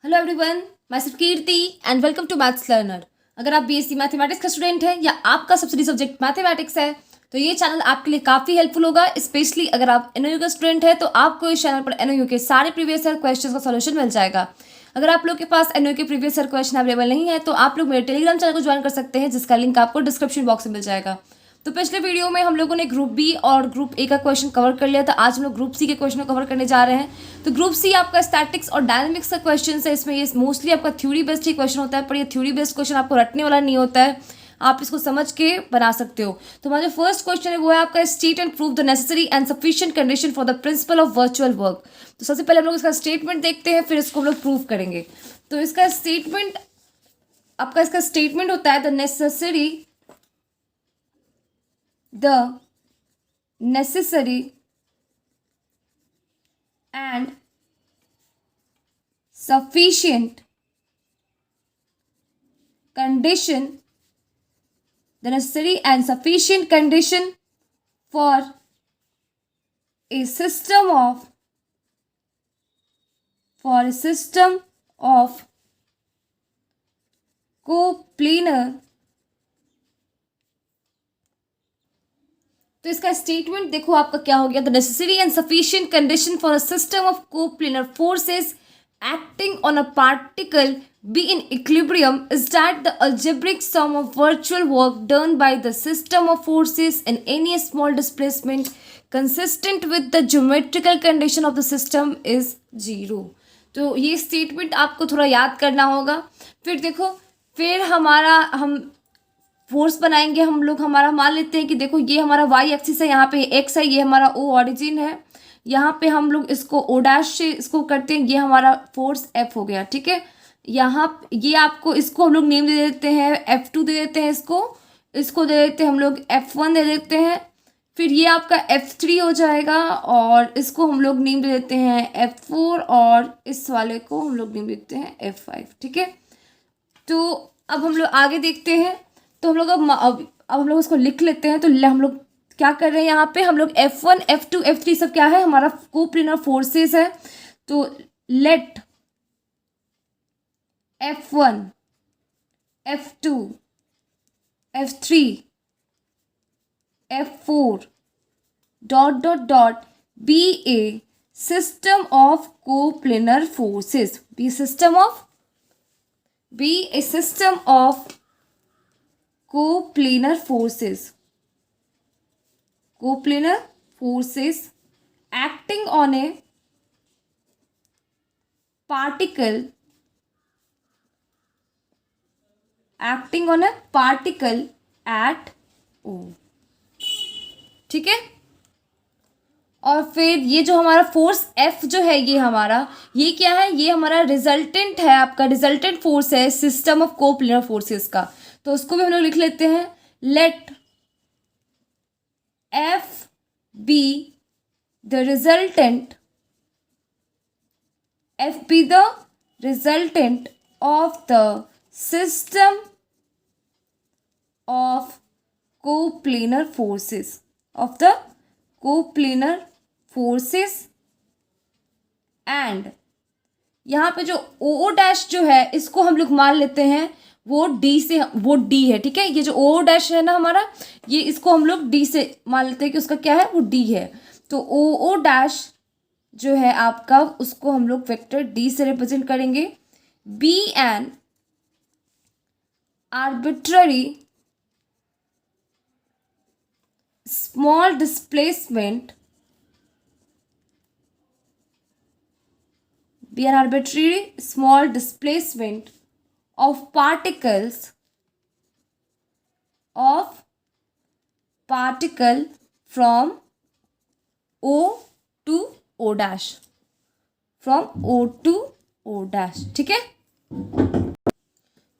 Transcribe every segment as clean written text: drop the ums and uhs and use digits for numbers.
Hello everyone, मैं सिर्फ Kirti and welcome to maths learner. अगर आप बीएससी मैथमेटिक्स का स्टूडेंट हैं या आपका सब्सिडी सब्जेक्ट मैथमेटिक्स है तो ये चैनल आपके लिए काफ़ी हेल्पफुल होगा। स्पेशली अगर आप एनओयू का स्टूडेंट है तो आपको इस चैनल पर एनओयू के सारे प्रीवियस ईयर क्वेश्चंस का सॉल्यूशन मिल जाएगा। अगर आप लोग के पास एनओयू के प्रीवियस ईयर क्वेश्चन अवेलेबल नहीं है तो आप लोग मेरे टेलीग्राम चैनल को ज्वाइन कर सकते हैं, जिसका लिंक आपको डिस्क्रिप्शन बॉक्स में मिल जाएगा। तो पिछले वीडियो में हम लोगों ने ग्रुप बी और ग्रुप ए का क्वेश्चन कवर कर लिया था। आज हम लोग ग्रुप सी के क्वेश्चन को कवर करने जा रहे हैं। तो ग्रुप सी आपका स्टैटिक्स और डायनामिक्स का क्वेश्चन है। इसमें ये मोस्टली आपका थ्योरी बेस्ड ही क्वेश्चन होता है, पर ये थ्योरी बेस्ड क्वेश्चन आपको रटने वाला नहीं होता है, आप इसको समझ के बना सकते हो। तो हमारा जो फर्स्ट क्वेश्चन है वो है आपका state and prove the necessary and sufficient condition for the principle of virtual work. तो सबसे पहले हम लोग इसका स्टेटमेंट देखते हैं, फिर इसको हम लोग प्रूव करेंगे। तो इसका स्टेटमेंट होता है the necessary and sufficient condition for a system of coplanar। तो इसका स्टेटमेंट देखो आपका क्या हो गया। The necessary and sufficient condition for a system of coplanar forces acting on a particle be in equilibrium is that the algebraic sum of virtual work done by the system of forces in any small displacement consistent with the geometrical condition of the system is 0। तो ये statement आपको थोड़ा याद करना होगा। फिर देखो, फिर हम फोर्स बनाएंगे हम लोग। हमारा मान लेते हैं कि देखो ये हमारा वाई एक्सिस है, यहाँ पे एक्स है, ये हमारा ओ ऑरिजिन है, यहाँ पे हम लोग इसको ओ डैश से इसको करते हैं, ये हमारा फोर्स एफ हो गया। ठीक है, यहाँ ये आपको इसको हम लोग नेम दे देते हैं, F2 दे देते हैं, इसको दे देते हैं हम लोग F1 दे देते हैं। फिर ये आपका F3 हो जाएगा और इसको हम लोग नेम दे देते हैं F4 और इस वाले को हम लोग नेम देते हैं F5। ठीक है, तो अब हम लोग आगे देखते हैं। तो हम लोग अब हम लोग उसको लिख लेते हैं। तो हम लोग क्या कर रहे हैं, यहाँ पे हम लोग F1 F2 F3 सब क्या है, हमारा कोप्लेनर फोर्सेस है। तो let F1 F2 F3 F4 dot dot dot be a system of coplanar forces, be a system of coplanar forces acting on a particle at O। ठीक है, और फिर ये जो हमारा फोर्स F जो है ये क्या है, ये हमारा रिजल्टेंट है, आपका रिजल्टेंट फोर्स है सिस्टम ऑफ कोप्लेनर फोर्सेस का। तो उसको भी हम लोग लिख लेते हैं, late F be the resultant of the system of coplanar forces and यहाँ पे जो ओ डैश जो है इसको हम लोग मान लेते हैं वो डी है। ठीक है, ये जो ओ डैश है ना हमारा, ये इसको हम लोग डी से मान लेते हैं कि उसका क्या है, वो डी है। तो ओ डैश जो है आपका, उसको हम लोग वेक्टर डी से रिप्रेजेंट करेंगे। Be an arbitrary small displacement be an arbitrary small displacement of particle from O to O dash, ठीक है।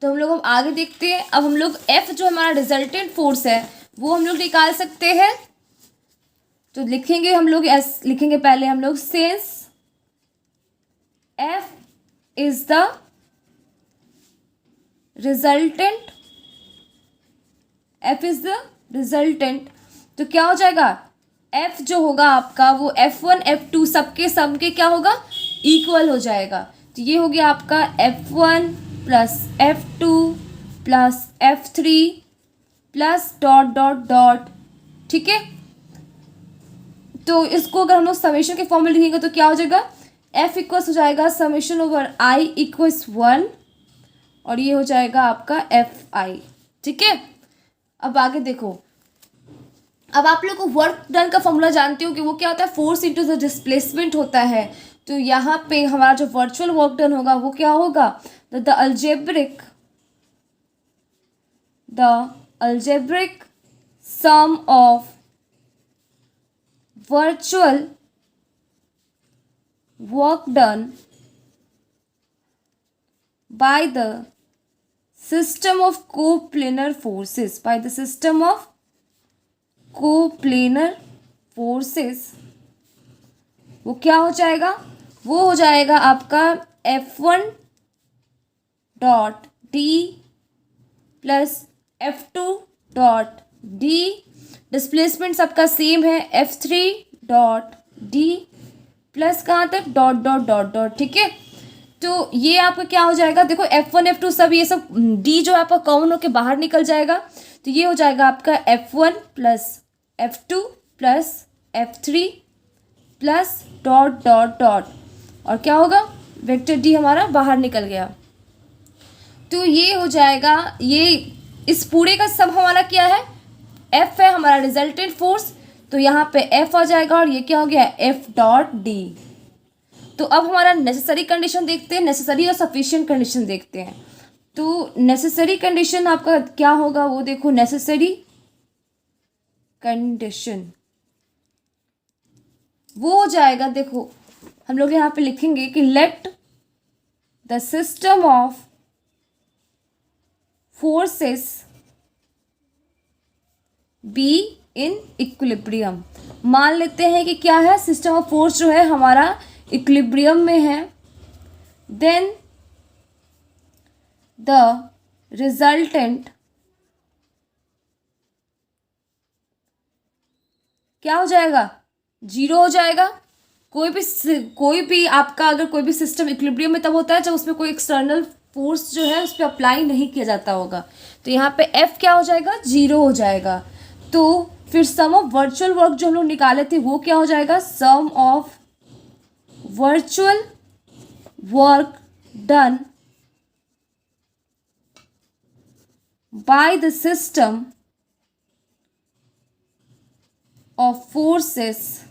तो हम लोग अब आगे देखते हैं। अब हम लोग F जो हमारा रिजल्टेंट फोर्स है वो हम लोग निकाल सकते हैं। तो लिखेंगे हम लोग लिखेंगे पहले हम लोग since F is the resultant, F is the resultant, तो क्या हो जाएगा, F जो होगा आपका वो F1 F2 सबके सम के क्या होगा, इक्वल हो जाएगा। तो ये हो गया आपका F1 plus F2 plus F3 plus dot dot dot, ठीक है। तो इसको अगर हम लोग समेशन के फॉर्म में लिखेंगे तो क्या हो जाएगा, F इक्वल्स हो जाएगा समेशन ओवर I इक्वल्स 1 और ये हो जाएगा आपका Fi, ठीक है। अब आगे देखो, अब आप लोग को वर्क डन का फॉर्मूला जानते हो कि वो क्या होता है, फोर्स इंटू द डिस्प्लेसमेंट होता है। तो यहाँ पे हमारा जो वर्चुअल वर्क डन होगा वो क्या होगा, the algebraic sum of virtual work done by the system of coplanar forces, वो क्या हो जाएगा, वो हो जाएगा आपका F1 dot D plus F2 dot D, displacement सबका सेम है, F3 डॉट डी प्लस कहाँ तक डॉट डॉट डॉट डॉट, ठीक है। तो ये आपका क्या हो जाएगा, देखो F1 F2 सब ये सब डी जो आपका कॉमन होकर बाहर निकल जाएगा। तो ये हो जाएगा आपका F1 plus F2 plus F3 plus dot dot dot, और क्या होगा, वेक्टर डी हमारा बाहर निकल गया। तो ये हो जाएगा, ये इस पूरे का सब हमारा क्या है, F है हमारा रिजल्टेंट फोर्स, तो यहाँ पे F आ जाएगा और ये क्या हो गया, F डॉट डी। तो अब हमारा नेसेसरी कंडीशन देखते हैं, नेसेसरी और सफिशिएंट कंडीशन देखते हैं। तो नेसेसरी कंडीशन आपका क्या होगा, वो देखो, नेसेसरी कंडीशन वो हो जाएगा, देखो हम लोग यहाँ पे लिखेंगे कि let the system of forces be in equilibrium. मान लेते हैं कि क्या है, सिस्टम ऑफ फोर्स जो है हमारा इक्विलिब्रियम में है, देन द रिजल्टेंट क्या हो जाएगा, जीरो हो जाएगा। कोई भी आपका अगर कोई भी सिस्टम इक्विलिब्रियम में तब होता है जब उसमें कोई एक्सटर्नल फोर्स जो है उस पर अप्लाई नहीं किया जाता होगा। तो यहाँ पे F क्या हो जाएगा, जीरो हो जाएगा। तो फिर सम ऑफ वर्चुअल वर्क जो हम लोग निकाले थे वो क्या हो जाएगा, sum of virtual work done by the system of forces,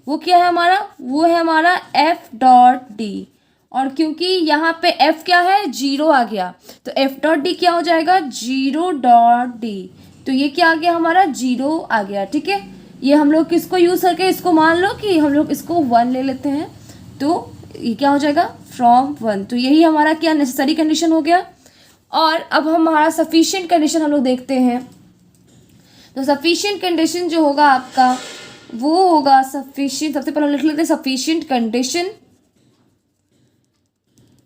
वो क्या है हमारा, वो है हमारा F डॉट डी। और क्योंकि यहाँ पे F क्या है, जीरो आ गया, तो F डॉट डी क्या हो जाएगा, जीरो डॉट डी। तो ये क्या आ गया हमारा, जीरो आ गया, ठीक है। ये हम लोग किसको यूज़ करके, इसको मान लो कि हम लोग इसको 1 ले लेते हैं, तो ये क्या हो जाएगा, फ्रॉम 1। तो यही हमारा क्या नेसेसरी कंडीशन हो गया। और अब हमारा सफिशिएंट कंडीशन हम लोग देखते हैं। तो सफिशिएंट कंडीशन जो होगा आपका वो होगा सफिशिएंट, सबसे पहले लिख लेते हैं सफिशिएंट कंडीशन।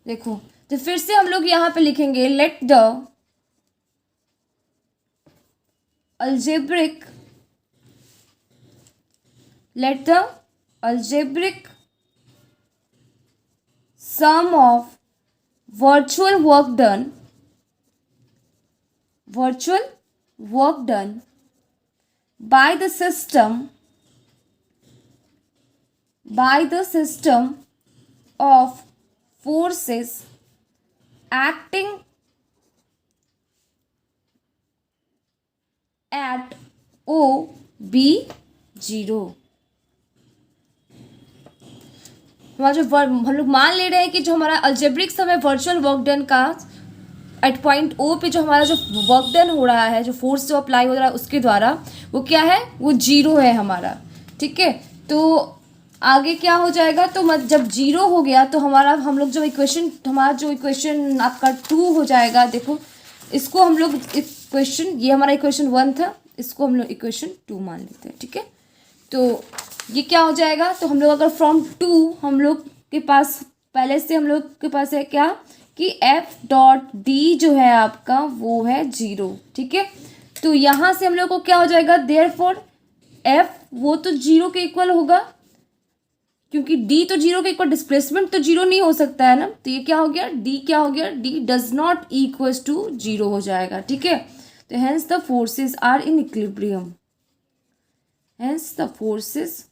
देखो, तो फिर से हम लोग यहाँ पे लिखेंगे let the algebraic sum of virtual work done by the system of forces acting at O B 0। हमारा जो हम लोग मान ले रहे हैं कि जो हमारा अल्जेब्रिक सम है वर्चुअल वर्क डन का एट पॉइंट ओ पे जो हमारा जो वर्क डन हो रहा है, जो फोर्स जो अप्लाई हो रहा है उसके द्वारा, वो क्या है, वो जीरो है हमारा, ठीक है। तो आगे क्या हो जाएगा, तो जब जीरो हो गया तो हमारा हम लोग जो इक्वेशन आपका 2 हो जाएगा। देखो इसको हम लोग इक्वेशन, ये हमारा इक्वेशन 1 था, इसको हम लोग इक्वेशन 2 मान लेते हैं, ठीक है। तो ये क्या हो जाएगा, तो हम लोग अगर फ्रॉम 2 हम लोग के पास पहले से हम लोग के पास है क्या कि F डॉट डी जो है आपका वो है 0, ठीक है। तो यहाँ से हम लोग को क्या हो जाएगा, देयरफॉर F वो तो 0 के इक्वल होगा, क्योंकि डी तो जीरो के इक्वल, डिस्प्लेसमेंट तो जीरो नहीं हो सकता है ना, तो ये क्या हो गया, डी क्या हो गया, D does not equals to zero हो जाएगा, ठीक है। तो hence the forces are in equilibrium, hence the forces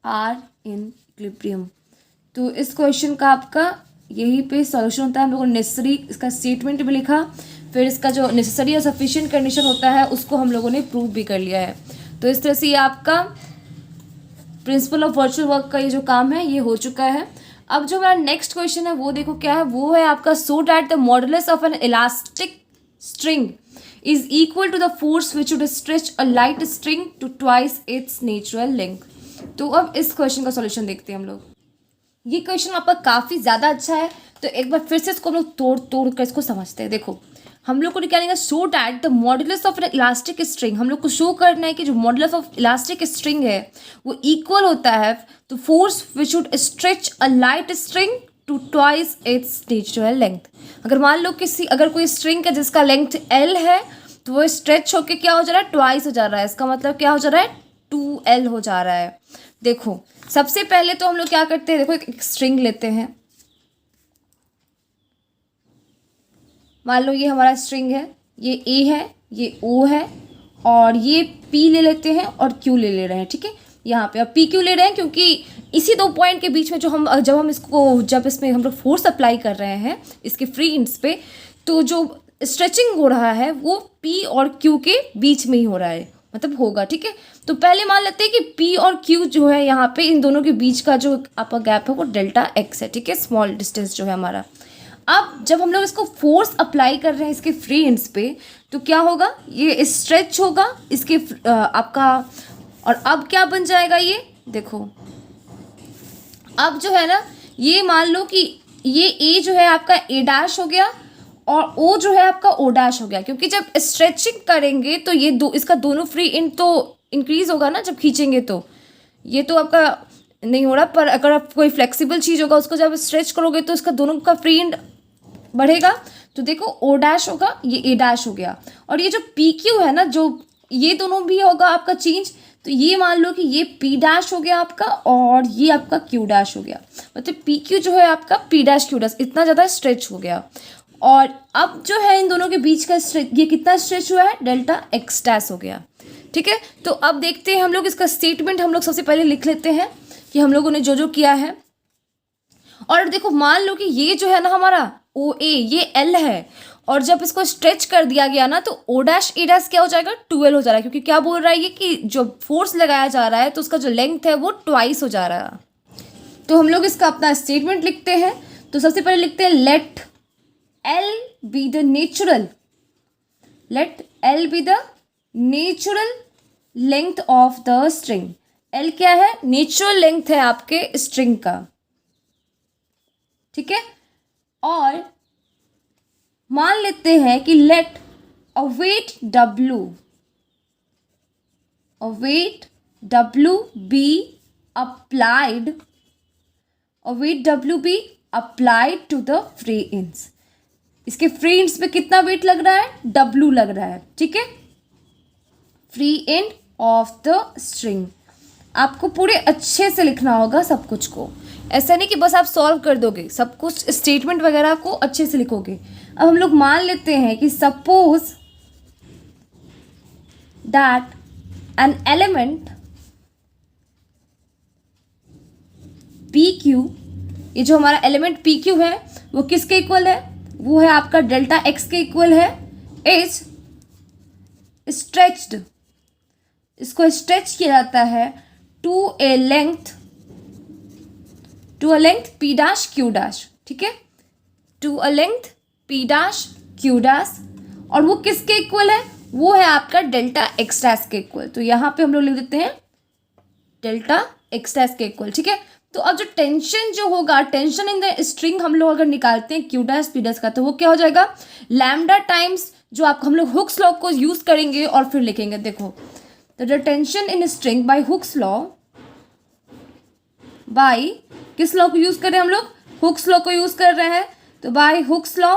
are in equilibrium. तो इस क्वेश्चन का आपका यहीं पे सॉल्यूशन होता है। हम लोगों ने नेसेसरी इसका स्टेटमेंट भी लिखा, फिर इसका जो नेसेसरी और सफिशिएंट कंडीशन होता है उसको हम लोगों ने प्रूव भी कर लिया है। तो इस तरह से ये आपका प्रिंसिपल ऑफ वर्चुअल वर्क का ये जो काम है ये हो चुका है। अब जो हमारा नेक्स्ट क्वेश्चन है वो देखो क्या है, वो है आपका so that the modulus of an elastic string is equal to the force which would stretch a light string to twice its natural length. तो अब इस क्वेश्चन का सॉल्यूशन देखते हैं हम लोग। ये क्वेश्चन आपका काफ़ी ज़्यादा अच्छा है, तो एक बार फिर से इसको हम लोग तोड़ तोड़ कर इसको समझते हैं। देखो हम लोग को निकालेंगे सो that the modulus of an elastic string, हम लोग को शो करना है कि जो मॉडुलस ऑफ इलास्टिक स्ट्रिंग है वो इक्वल होता है तो force which would stretch a light string to twice its natural length. अगर मान लो अगर कोई स्ट्रिंग है जिसका लेंथ एल है तो वो स्ट्रेच होके क्या हो जा रहा है, ट्वाइस हो जा रहा है। इसका मतलब क्या हो जा रहा है, 2L हो जा रहा है। देखो सबसे पहले तो हम लोग क्या करते हैं, देखो एक स्ट्रिंग लेते हैं, मान लो ये हमारा स्ट्रिंग है, ये ए है, ये ओ है और ये पी ले लेते हैं और क्यू ले रहे हैं, ठीक है। यहाँ पे अब पी क्यू ले रहे हैं क्योंकि इसी दो पॉइंट के बीच में जब इसमें हम लोग फोर्स अप्लाई कर रहे हैं इसके फ्री इंड्स पे, तो जो स्ट्रेचिंग हो रहा है वो पी और क्यू के बीच में ही हो रहा है, मतलब होगा, ठीक है। तो पहले मान लेते हैं कि पी और क्यू जो है यहाँ पे इन दोनों के बीच का जो आपका गैप है वो डेल्टा एक्स है, ठीक है, स्मॉल डिस्टेंस जो है हमारा। अब जब हम लोग इसको फोर्स अप्लाई कर रहे हैं इसके फ्री एंड्स पे तो क्या होगा, ये स्ट्रेच होगा इसके आपका, और अब क्या बन जाएगा ये देखो, अब जो है ना ये मान लो कि ये ए जो है आपका ए डैश हो गया और ओ जो है आपका ओ डैश हो गया, क्योंकि जब स्ट्रेचिंग करेंगे तो ये इसका दोनों फ्री एंड तो इंक्रीज होगा ना जब खींचेंगे, तो ये तो आपका नहीं हो रहा, पर अगर आप कोई फ्लेक्सिबल चीज़ होगा उसको जब स्ट्रेच करोगे तो इसका दोनों का फ्री एंड बढ़ेगा। तो देखो ओ डैश होगा, ये ए डैश हो गया, और ये जो पी क्यू है ना, जो ये दोनों भी होगा आपका चेंज, तो ये मान लो कि ये पी डैश हो गया आपका और ये आपका क्यू डैश हो गया, मतलब पी क्यू जो है आपका पी डैश क्यू डैश इतना ज़्यादा स्ट्रेच हो गया। और अब जो है इन दोनों के बीच का स्ट्रेच, ये कितना स्ट्रेच हुआ है, डेल्टा एक्स डैश हो गया, ठीक है। तो अब देखते हैं हम लोग इसका स्टेटमेंट, हम लोग सबसे पहले लिख लेते हैं कि हम लोगों ने जो जो किया है। और देखो मान लो कि ये जो है ना हमारा ओ ए ये एल है, और जब इसको स्ट्रेच कर दिया गया ना तो ओ डैश ए डैश क्या हो जाएगा, 2L हो जा रहा है, क्योंकि क्या बोल रहा है ये कि जो फोर्स लगाया जा रहा है तो उसका जो लेंथ है वो ट्वाइस हो जा रहा है। तो हम लोग इसका अपना स्टेटमेंट लिखते हैं। तो सबसे पहले लिखते हैं let L be the natural, let L be the natural length of the string. L क्या है, नेचुरल लेंथ है आपके स्ट्रिंग का, ठीक है। और मान लेते हैं कि let a weight W be applied, a weight W be applied to the free ends. इसके फ्री एंड्स पे कितना वेट लग रहा है, W लग रहा है, ठीक है, free end of the string. आपको पूरे अच्छे से लिखना होगा सब कुछ को, ऐसा नहीं कि बस आप सॉल्व कर दोगे, सब कुछ स्टेटमेंट वगैरह को अच्छे से लिखोगे। अब हम लोग मान लेते हैं कि suppose that an element P Q, ये जो हमारा एलिमेंट पी क्यू है वो किसके इक्वल है, वो है आपका डेल्टा एक्स के इक्वल है, इज स्ट्रेच्ड, इसको स्ट्रेच किया जाता है to a length P dash Q dash, ठीक है, to a length P dash Q dash, और वो किसके इक्वल है, वो है आपका डेल्टा एक्स डैश के इक्वल। तो यहाँ पे हम लोग लिख देते हैं डेल्टा एक्स डैश के इक्वल, ठीक है। तो अब जो टेंशन जो होगा, टेंशन इन द स्ट्रिंग हम लोग अगर निकालते हैं क्यू डैश पी डैश का, तो वो क्या हो जाएगा, लैम्डा टाइम्स जो हम लोग हुक्स लॉ को यूज करेंगे और फिर लिखेंगे। देखो तो the tension in string by Hooke's law, by किस लॉ को यूज कर रहे हैं हम लोग, हुक्स लॉ को यूज कर रहे हैं, तो by Hooke's law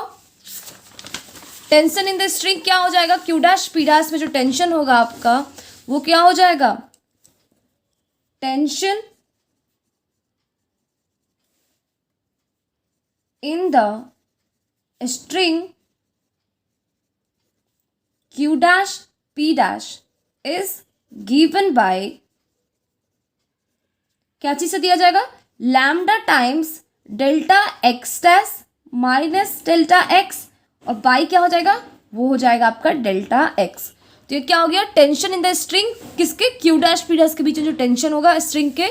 tension in the string क्या हो जाएगा, क्यू डैश पी डैश में जो टेंशन होगा आपका वो क्या हो जाएगा, tension in the string q dash p dash is given by, क्या चीज से दिया जाएगा, lambda times delta X dash minus delta x, और बाई क्या हो जाएगा, वो हो जाएगा आपका डेल्टा एक्स। तो ये क्या हो गया, टेंशन इन द स्ट्रिंग, किसके, क्यू डैश पी डैश के बीच में जो टेंशन होगा स्ट्रिंग के,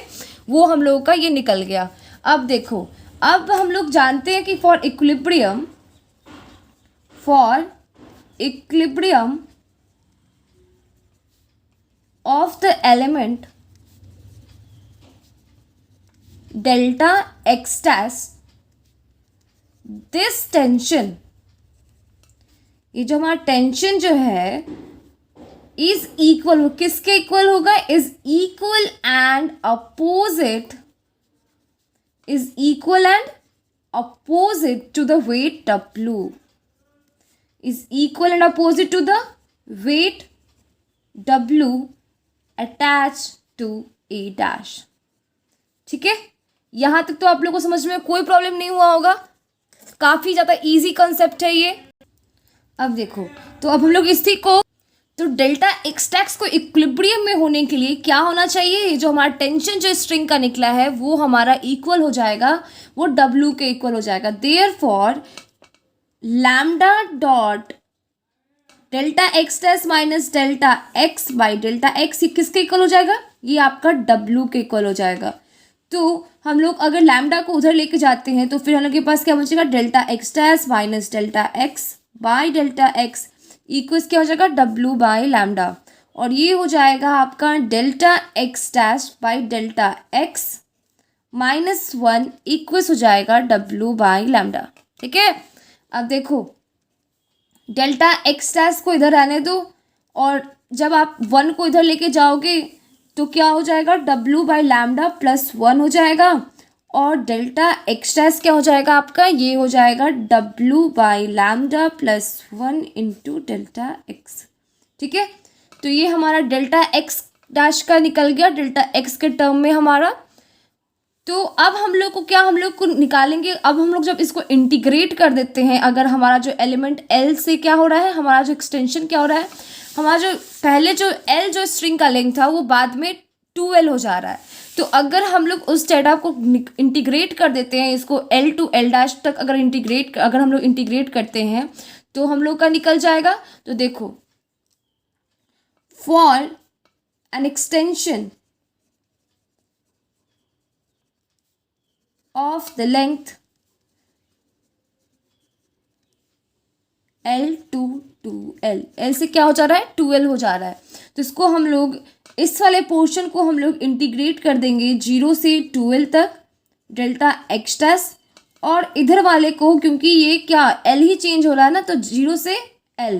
वो हम लोगों का ये निकल गया। अब देखो, अब हम लोग जानते हैं कि for equilibrium of the element delta X dash, this tension, ये जो हमारा टेंशन जो है इज इक्वल, किसके इक्वल होगा, is equal and opposite, is equal and opposite to the weight W, is equal and opposite to the weight W attach to A dash. ठीक है, यहां तक तो आप लोगों को समझ में कोई प्रॉब्लम नहीं हुआ होगा, काफी ज्यादा इजी कॉन्सेप्ट है ये। अब देखो, तो अब हम लोग इसी को, तो डेल्टा एक्स डैश को इक्विलिब्रियम में होने के लिए क्या होना चाहिए, जो हमारा टेंशन जो स्ट्रिंग का निकला है वो हमारा इक्वल हो जाएगा, वो W के इक्वल हो जाएगा। Therefore lambda dot delta X dash minus delta x by delta x, ये किसके इक्वल हो जाएगा, ये आपका W के इक्वल हो जाएगा। तो हम लोग अगर लैम्डा को उधर लेके जाते हैं तो फिर हम लोग के पास क्या बचेगा, delta X dash minus delta x by delta x equals क्या हो जाएगा, W बाई लैम्डा, और ये हो जाएगा आपका delta X dash by delta x minus 1 equals हो जाएगा W बाई लैम्डा। ठीक है, अब देखो डेल्टा एक्स डैश को इधर आने दो, और जब आप 1 को इधर लेके जाओगे तो क्या हो जाएगा, W बाई लैम्डा प्लस 1 हो जाएगा, और डेल्टा एक्स डैश क्या हो जाएगा आपका, ये हो जाएगा W by lambda plus 1 into delta x. ठीक है, तो ये हमारा डेल्टा एक्स डैश का निकल गया डेल्टा एक्स के टर्म में हमारा। तो अब हम लोग को क्या, हम लोग को निकालेंगे, अब हम लोग जब इसको इंटीग्रेट कर देते हैं, अगर हमारा जो एलिमेंट L से क्या हो रहा है, हमारा जो एक्सटेंशन क्या हो रहा है, हमारा जो पहले जो L जो स्ट्रिंग का लेंथ था वो बाद में 2L हो जा रहा है, तो अगर हम लोग उस डेटा को इंटीग्रेट कर देते हैं, इसको L टू L डैश तक अगर हम लोग इंटीग्रेट करते हैं तो हम लोग का निकल जाएगा। तो देखो, for an extension of the length L to 2L, L से क्या हो जा रहा है, 2L हो जा रहा है, तो इसको हम लोग इस वाले पोर्शन को हम लोग इंटीग्रेट कर देंगे 0 से 2L तक डेल्टा एक्स डैश, और इधर वाले को क्योंकि ये क्या L ही चेंज हो रहा है ना, तो 0 से L,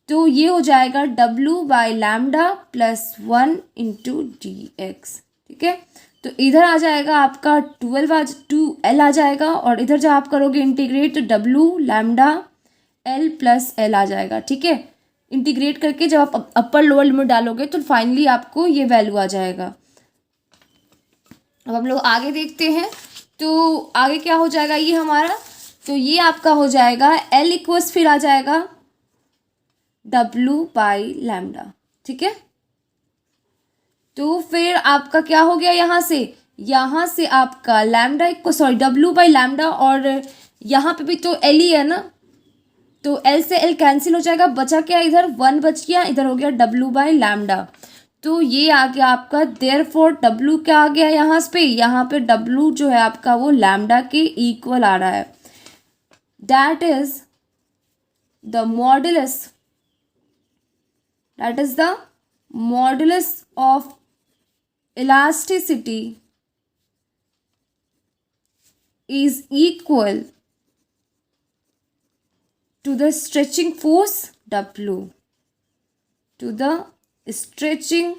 तो ये हो जाएगा W by lambda plus 1 into DX। ठीक है, तो इधर आ जाएगा आपका 2L आ जाएगा, और इधर जब आप करोगे इंटीग्रेट तो W lambda L plus L आ जाएगा। ठीक है, इंटीग्रेट करके जब आप अपर लोअर लिमिट डालोगे तो फाइनली आपको ये वैल्यू आ जाएगा। अब हम लोग आगे देखते हैं, तो आगे क्या हो जाएगा ये हमारा, तो ये आपका हो जाएगा L इक्वल्स फिर आ जाएगा W बाई लैम्डा। ठीक है, तो फिर आपका क्या हो गया, यहाँ से आपका lambda equal W by lambda, और यहाँ पे भी तो L ही है ना, तो L से L कैंसिल हो जाएगा, बचा क्या, इधर 1 बच गया, इधर हो गया W बाई लैम्डा, तो ये आ गया आपका, देयरफॉर W क्या आ गया यहाँ पे W जो है आपका वो लैम्डा के इक्वल आ रहा है, that is the modulus of elasticity is equal to the stretching force W, to the stretching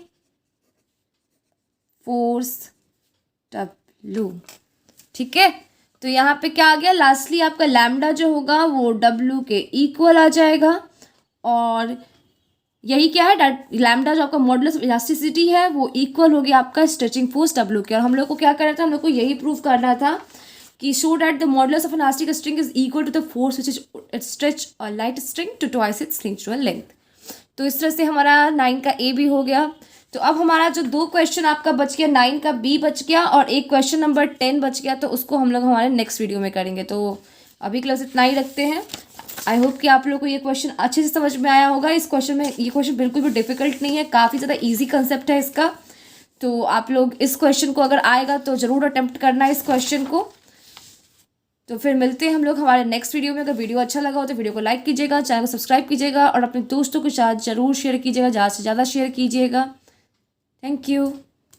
force W। ठीक है, तो यहाँ पे क्या आ गया, लास्टली आपका लैम्डा जो होगा वो W के इक्वल आ जाएगा, और यही क्या है, लैम्डा जो आपका मॉडुलस ऑफ इलास्टिसिटी है वो इक्वल हो गया आपका स्ट्रेचिंग फोर्स W के। और हम लोग को क्या करना था, हम लोग को यही प्रूव करना था कि show that the modulus of an elastic string is equal to the force which is stretch a light string to twice its natural length. तो इस तरह से हमारा 9 का ए भी हो गया। तो अब हमारा जो 2 क्वेश्चन आपका बच गया, 9 का बी बच गया और एक क्वेश्चन नंबर 10 बच गया, तो उसको हम लोग हमारे नेक्स्ट वीडियो में करेंगे। तो अभी के लिए बस इतना ही रखते हैं। आई होप कि आप लोग को ये क्वेश्चन अच्छे से समझ में आया होगा। इस क्वेश्चन में ये क्वेश्चन बिल्कुल भी डिफिकल्ट नहीं है, काफ़ी ज़्यादा ईजी कंसेप्ट है इसका। तो आप लोग इस क्वेश्चन को अगर आएगा तो ज़रूर अटेम्प्ट करना है इस क्वेश्चन को। तो फिर मिलते हैं हम लोग हमारे नेक्स्ट वीडियो में। अगर वीडियो अच्छा लगा हो तो वीडियो को लाइक कीजिएगा, चैनल को सब्सक्राइब कीजिएगा और अपने दोस्तों के साथ ज़रूर शेयर कीजिएगा, ज़्यादा से ज़्यादा शेयर कीजिएगा। Thank you.